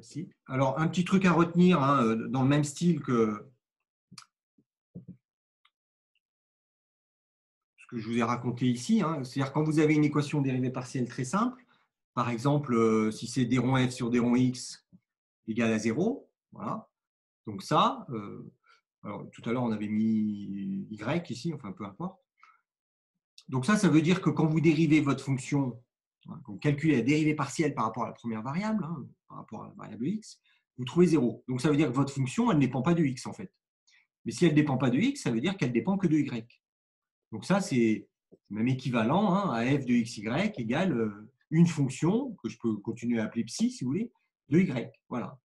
facile. Alors, un petit truc à retenir, hein, dans le même style que ce que je vous ai raconté ici, hein, c'est-à-dire quand vous avez une équation dérivée partielle très simple, par exemple, si c'est d rond f sur d rond x égale à 0, voilà. Donc ça, alors, tout à l'heure, on avait mis y ici, enfin peu importe. Donc ça veut dire que quand vous dérivez votre fonction, quand vous calculez la dérivée partielle par rapport à la première variable, hein, par rapport à la variable x, vous trouvez 0. Donc ça veut dire que votre fonction, elle ne dépend pas de x en fait. Mais si elle ne dépend pas de x, ça veut dire qu'elle ne dépend que de y. Donc ça, c'est même équivalent, hein, à f de xy égale une fonction, que je peux continuer à appeler psi si vous voulez, de y. Voilà.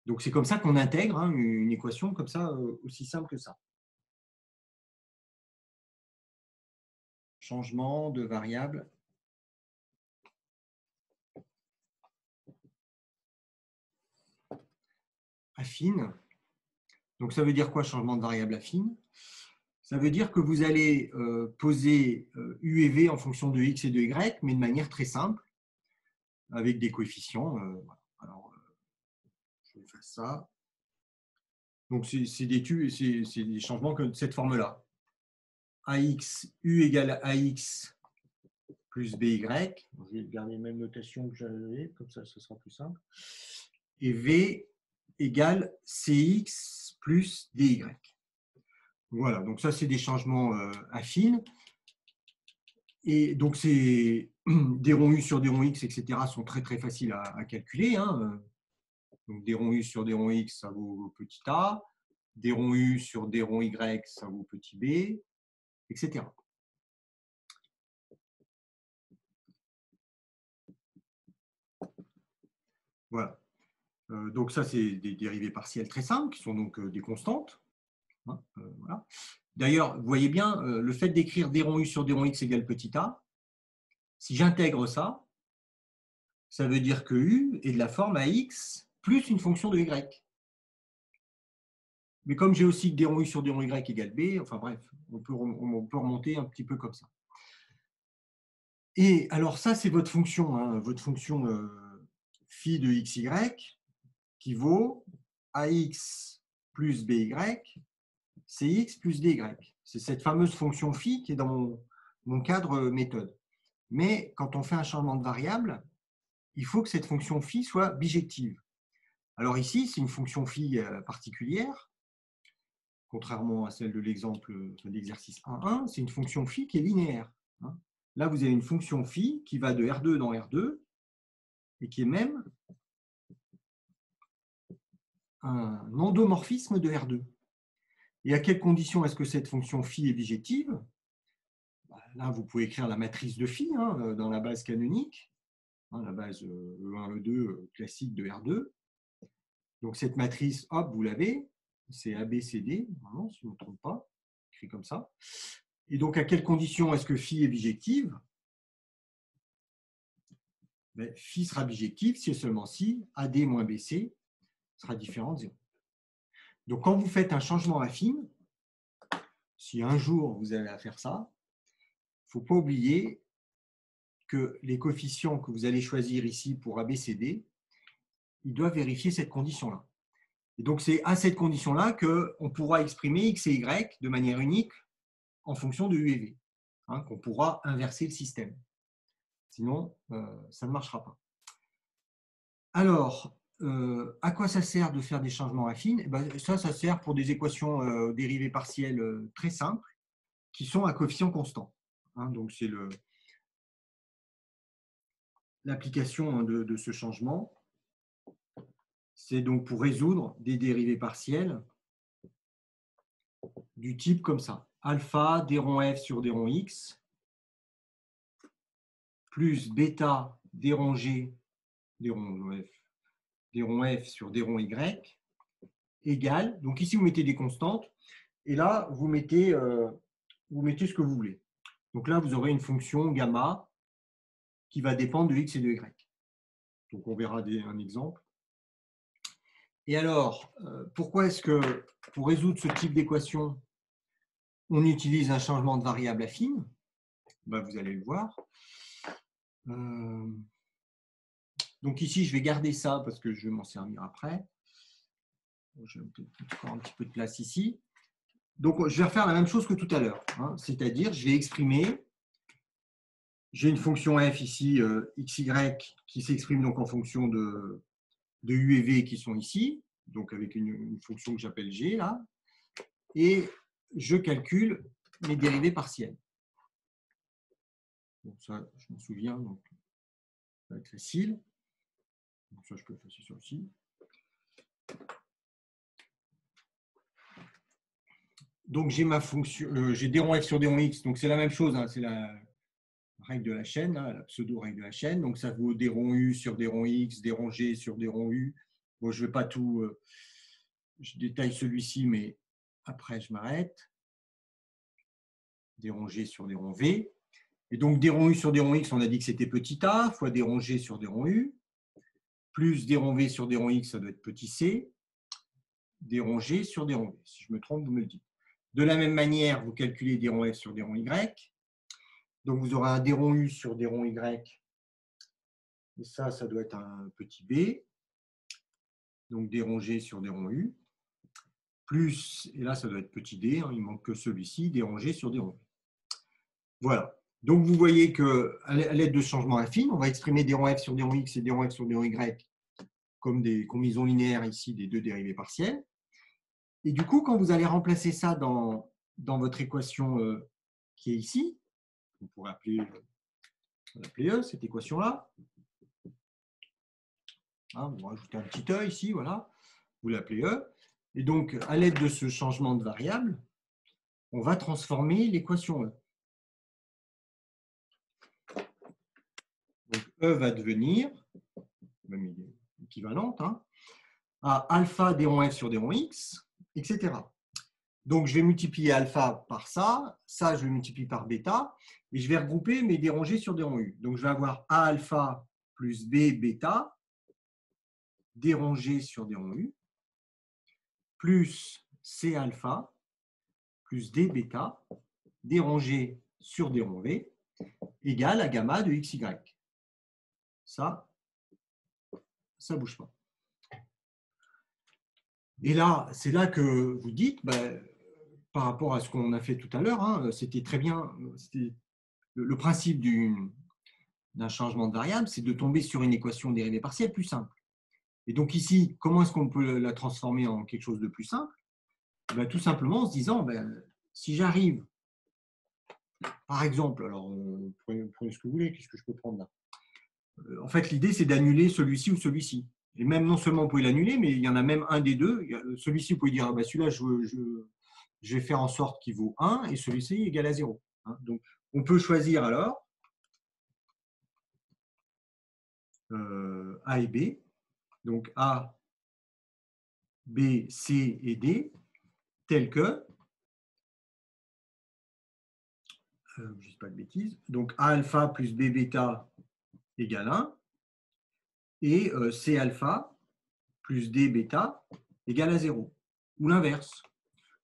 Donc c'est comme ça qu'on intègre, hein, une équation comme ça, aussi simple que ça. Changement de variable affine. Donc ça veut dire quoi, changement de variable affine? Ça veut dire que vous allez poser u et v en fonction de x et de y, mais de manière très simple, avec des coefficients. Voilà. Alors, je vais faire ça. Donc c'est des changements de cette forme-là. AX, U égale AX plus BY. Je vais garder la même notation que j'avais, comme ça, ce sera plus simple. Et V égale CX plus DY. Voilà, donc ça, c'est des changements affines. Et donc, des ronds U sur des ronds X, etc., sont très, très faciles à calculer. Hein. Donc, des ronds U sur des ronds X, ça vaut petit a. Des ronds U sur des ronds Y, ça vaut petit b, etc. Voilà. Donc ça, c'est des dérivées partielles très simples, qui sont donc des constantes. Hein, voilà. D'ailleurs, vous voyez bien, le fait d'écrire des ronds U sur des ronds X égale petit a, si j'intègre ça, ça veut dire que U est de la forme AX plus une fonction de Y. Mais comme j'ai aussi que des ronds U sur des ronds Y égale B, enfin bref, on peut remonter un petit peu comme ça. Et alors ça, c'est votre fonction, hein, votre fonction phi de xy, qui vaut AX plus BY, CX plus DY. C'est cette fameuse fonction phi qui est dans mon cadre méthode. Mais quand on fait un changement de variable, il faut que cette fonction phi soit bijective. Alors ici, c'est une fonction phi particulière, contrairement à celle de l'exemple de l'exercice 1.1, c'est une fonction phi qui est linéaire. Là, vous avez une fonction phi qui va de R2 dans R2 et qui est même un endomorphisme de R2. Et à quelles conditions est-ce que cette fonction phi est bijective? Là, vous pouvez écrire la matrice de phi dans la base canonique, la base E1, E2 classique de R2. Donc cette matrice, hop, vous l'avez, c'est ABCD, normalement, si je ne me trompe pas, écrit comme ça. Et donc, à quelles conditions est-ce que phi est bijective? Phi sera bijective si et seulement si AD moins BC sera différent de 0. Donc, quand vous faites un changement affine, si un jour vous avez à faire ça, il ne faut pas oublier que les coefficients que vous allez choisir ici pour ABCD, ils doivent vérifier cette condition-là. Et donc, c'est à cette condition-là qu'on pourra exprimer x et y de manière unique en fonction de u et v, qu'on pourra inverser le système. Sinon, ça ne marchera pas. Alors, à quoi ça sert de faire des changements affines? Ça sert pour des équations dérivées partielles très simples qui sont à coefficient constant. Donc, c'est l'application de ce changement. C'est donc pour résoudre des dérivées partielles du type comme ça. Alpha d rond f sur d rond x plus bêta d rond g d rond f sur d rond y égale, donc ici vous mettez des constantes, et là vous mettez ce que vous voulez. Donc là vous aurez une fonction gamma qui va dépendre de x et de y. Donc on verra un exemple. Et alors, pourquoi est-ce que pour résoudre ce type d'équation, on utilise un changement de variable affine? Vous allez le voir. Donc ici, je vais garder ça parce que je vais m'en servir après. J'ai encore un petit peu de place ici. Donc, je vais refaire la même chose que tout à l'heure. Hein, c'est-à-dire, je vais exprimer, j'ai une fonction f ici, xy, qui s'exprime donc en fonction de u et v qui sont ici, donc avec une fonction que j'appelle g, là, et je calcule mes dérivées partielles. Donc ça, je m'en souviens, donc ça va être facile. Donc ça, je peux effacer ça aussi. Donc j'ai ma fonction, j'ai d rond f sur d rond x, donc c'est la même chose, hein, c'est la règle de la chaîne, hein, la pseudo-règle de la chaîne. Donc ça vaut d rond u sur d rond x, d rond g sur d rond u. Bon, je ne vais pas tout, je détaille celui-ci, mais après je m'arrête. D rond g sur d rond v. Et donc d rond u sur d rond x, on a dit que c'était petit a, fois d rond g sur d rond u, plus d rond v sur d rond x, ça doit être petit c, d rond g sur d rond v. Si je me trompe, vous me le dites. De la même manière, vous calculez d rond f sur d rond y. Donc, vous aurez un d rond u sur d rond y. Et ça doit être un petit b. Donc, d rond g sur d rond u. Plus, et là, ça doit être petit d. Hein, il ne manque que celui-ci, d rond g sur d rond v. Voilà. Donc, vous voyez qu'à l'aide de ce changement affine, on va exprimer d rond f sur d rond x et d rond f sur d rond y comme des combinaisons linéaires ici des deux dérivées partielles. Et du coup, quand vous allez remplacer ça dans votre équation qui est ici, on pourrait appeler E, cette équation-là. Hein, vous rajoutez un petit E ici, voilà. Vous l'appelez E. Et donc, à l'aide de ce changement de variable, on va transformer l'équation E. Donc, E va devenir, même équivalente, hein, à alpha d rond f sur d rond x, etc. Donc, je vais multiplier alpha par ça, ça, je vais multiplier par bêta, et je vais regrouper mes d rond g sur d rond u. Donc, je vais avoir A alpha plus B bêta, d rond g sur d rond u, plus C alpha, plus D bêta, d rond g sur d rond v, égale à gamma de xy. Ça ne bouge pas. Et là, c'est là que vous dites, ben, par rapport à ce qu'on a fait tout à l'heure, hein, c'était très bien. Le principe d'un changement de variable, c'est de tomber sur une équation dérivée partielle plus simple. Et donc ici, comment est-ce qu'on peut la transformer en quelque chose de plus simple? Ben, tout simplement en se disant, ben, si j'arrive, par exemple, alors prenez ce que vous voulez, qu'est-ce que je peux prendre là? En fait, l'idée, c'est d'annuler celui-ci ou celui-ci. Et même non seulement vous pouvez l'annuler, mais il y en a même un des deux. Celui-ci, vous pouvez dire, ah ben, celui-là, je vais faire en sorte qu'il vaut 1 et celui-ci égale à 0. Hein. Donc, on peut choisir alors A et B. Donc, A, B, C et D, tel que, je ne dis pas de bêtises, donc A alpha plus B bêta égale 1 et C alpha plus D bêta égale à 0. Ou l'inverse.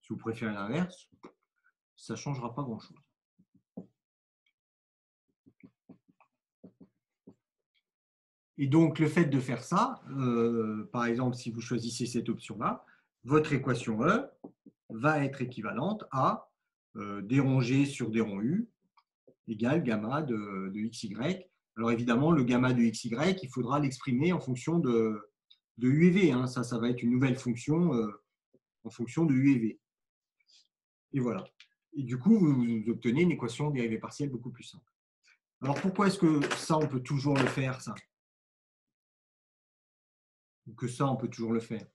Si vous préférez l'inverse, ça ne changera pas grand-chose. Et donc, le fait de faire ça, par exemple, si vous choisissez cette option-là, votre équation E va être équivalente à d rond g sur d rond u égale gamma de xy. Alors évidemment, le gamma de xy, il faudra l'exprimer en fonction de u et v. Hein. Ça va être une nouvelle fonction en fonction de u et v. Et voilà. Et du coup, vous obtenez une équation dérivée partielle beaucoup plus simple. Alors pourquoi est-ce que ça, on peut toujours le faire, ça? Ou que ça, on peut toujours le faire?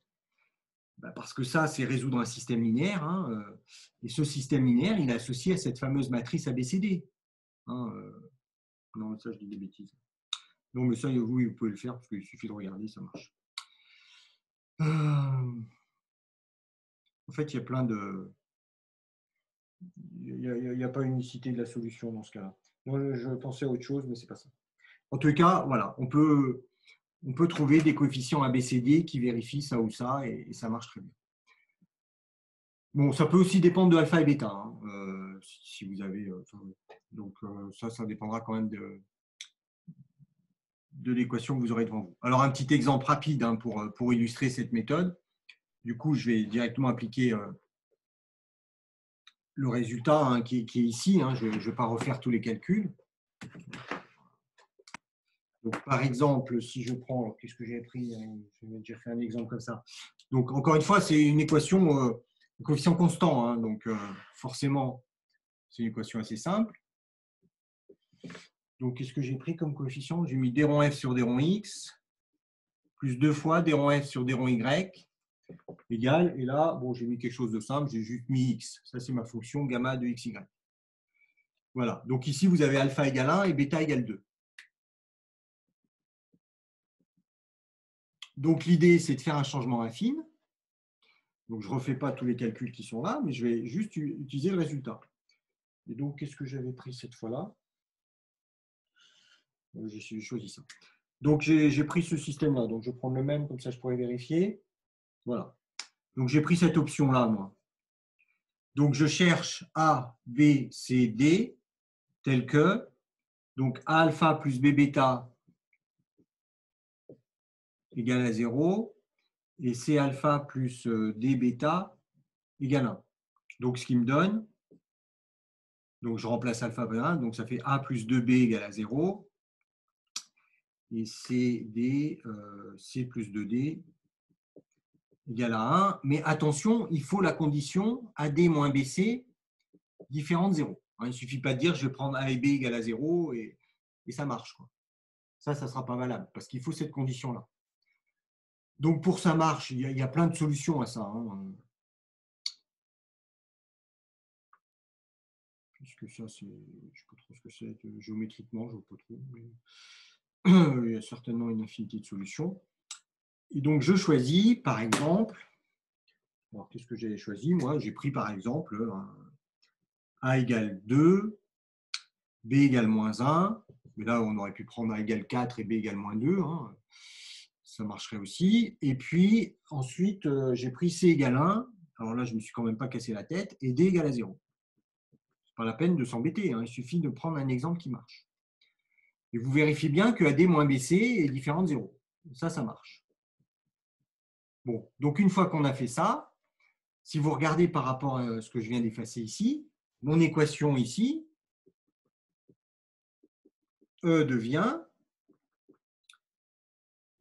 Ben parce que ça, c'est résoudre un système linéaire. Hein, et ce système linéaire, il est associé à cette fameuse matrice ABCD. Hein, non, ça, je dis des bêtises. Non, mais ça, oui, vous pouvez le faire parce qu'il suffit de regarder, ça marche. En fait, il y a plein de... Il n'y a pas unicité de la solution dans ce cas-là. Moi, je pensais à autre chose, mais ce n'est pas ça. En tout cas, voilà, on peut trouver des coefficients ABCD qui vérifient ça ou ça, et ça marche très bien. Bon, ça peut aussi dépendre de alpha et bêta, hein, si vous avez... donc, ça dépendra quand même de l'équation que vous aurez devant vous. Alors, un petit exemple rapide hein, pour illustrer cette méthode. Du coup, je vais directement appliquer le résultat hein, qui est ici. Hein. Je ne vais pas refaire tous les calculs. Donc, par exemple, si je prends, qu'est-ce que j'ai pris? J'ai déjà fait un exemple comme ça. Donc, encore une fois, c'est une équation coefficient constant. Hein, donc, forcément, c'est une équation assez simple. Donc, qu'est-ce que j'ai pris comme coefficient? J'ai mis d rond f sur d rond x, plus 2 fois d rond f sur d rond y, égale, et là, bon, j'ai mis quelque chose de simple, j'ai juste mis x. Ça, c'est ma fonction gamma de xy. Voilà. Donc, ici, vous avez alpha égale 1 et bêta égale 2. Donc, l'idée, c'est de faire un changement affine. Donc, je ne refais pas tous les calculs qui sont là, mais je vais juste utiliser le résultat. Et donc, qu'est-ce que j'avais pris cette fois-là? J'ai choisi ça. Donc, j'ai pris ce système-là. Donc, je prends le même, comme ça, je pourrais vérifier. Voilà. Donc, j'ai pris cette option-là, moi. Donc, je cherche A, B, C, D, tel que, donc, A alpha plus B bêta égale à 0, et C alpha plus D bêta égale 1. Donc, ce qui me donne, donc je remplace alpha par 1, donc ça fait A plus 2B égale à 0, et C plus 2D égale à 1. Mais attention, il faut la condition AD moins BC différente de 0. Il ne suffit pas de dire je vais prendre A et B égale à 0 et ça marche. Ça ne sera pas valable parce qu'il faut cette condition-là. Donc, pour ça marche, il y a plein de solutions à ça. Hein. Puisque ça, je ne sais pas trop ce que c'est géométriquement, je ne vois pas trop. Mais il y a certainement une infinité de solutions. Et donc, je choisis, par exemple, alors qu'est-ce que j'ai choisi? Moi, j'ai pris, par exemple, A égale 2, B égale moins 1. Mais là, on aurait pu prendre A égale 4 et B égale moins 2. Hein. Ça marcherait aussi. Et puis, ensuite, j'ai pris C égale 1. Alors là, je ne me suis quand même pas cassé la tête. Et D égale à 0. Ce n'est pas la peine de s'embêter. Hein. Il suffit de prendre un exemple qui marche. Et vous vérifiez bien que AD moins BC est différent de 0. Ça marche. Bon, donc une fois qu'on a fait ça, si vous regardez par rapport à ce que je viens d'effacer ici, mon équation ici, E devient,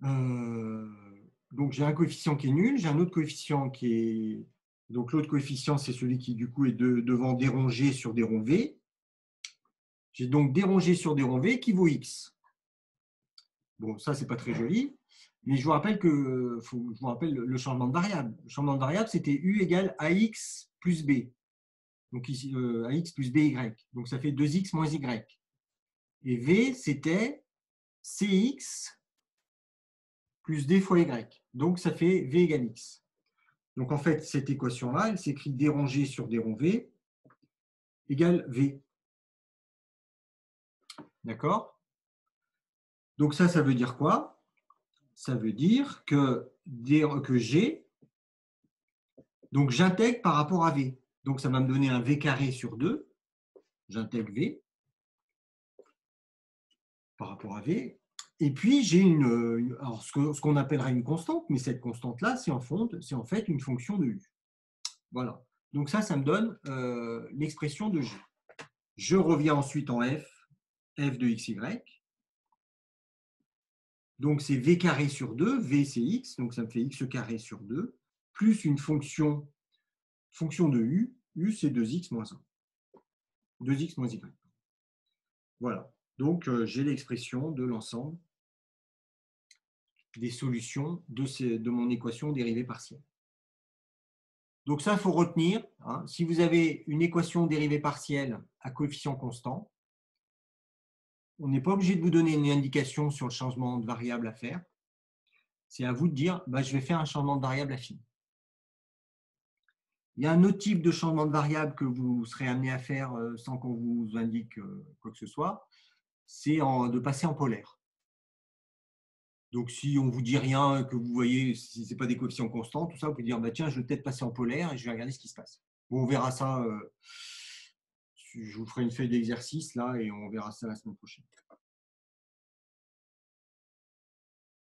donc j'ai un coefficient qui est nul, j'ai un autre coefficient qui est, donc l'autre coefficient c'est celui qui du coup est devant d rond G sur d rond V. J'ai donc d rond G sur d rond V qui vaut x. Bon, ça c'est pas très joli, mais je vous rappelle le changement de variable. Le changement de variable c'était U égale AX plus B. Donc ici, AX plus BY. Donc ça fait 2x moins Y. Et V, c'était CX plus D fois Y. Donc ça fait V égale X. Donc en fait, cette équation-là, elle s'écrit D rond G sur D rond V égale V. D'accord? Donc ça veut dire quoi? Ça veut dire que G, donc j'intègre par rapport à V. Donc ça va me donner un V carré sur 2. J'intègre V par rapport à V. Et puis, j'ai alors ce qu'on appellera une constante, mais cette constante-là, c'est en fait une fonction de U. Voilà. Donc ça me donne l'expression de G. Je reviens ensuite en f de xy. Donc c'est V carré sur 2, V c'est x, donc ça me fait x carré sur 2, plus une fonction de U, U c'est 2x moins 1. 2x moins y. Voilà. Donc j'ai l'expression de l'ensemble des solutions de mon équation dérivée partielle. Donc ça, il faut retenir, hein, si vous avez une équation dérivée partielle à coefficient constant, on n'est pas obligé de vous donner une indication sur le changement de variable à faire. C'est à vous de dire, je vais faire un changement de variable affine. Il y a un autre type de changement de variable que vous serez amené à faire sans qu'on vous indique quoi que ce soit, c'est de passer en polaire. Donc, si on ne vous dit rien, que vous voyez, si ce n'est pas des coefficients constants, tout ça, vous pouvez dire, tiens, je vais peut-être passer en polaire et je vais regarder ce qui se passe. Bon, on verra ça, je vous ferai une feuille d'exercice là et on verra ça la semaine prochaine.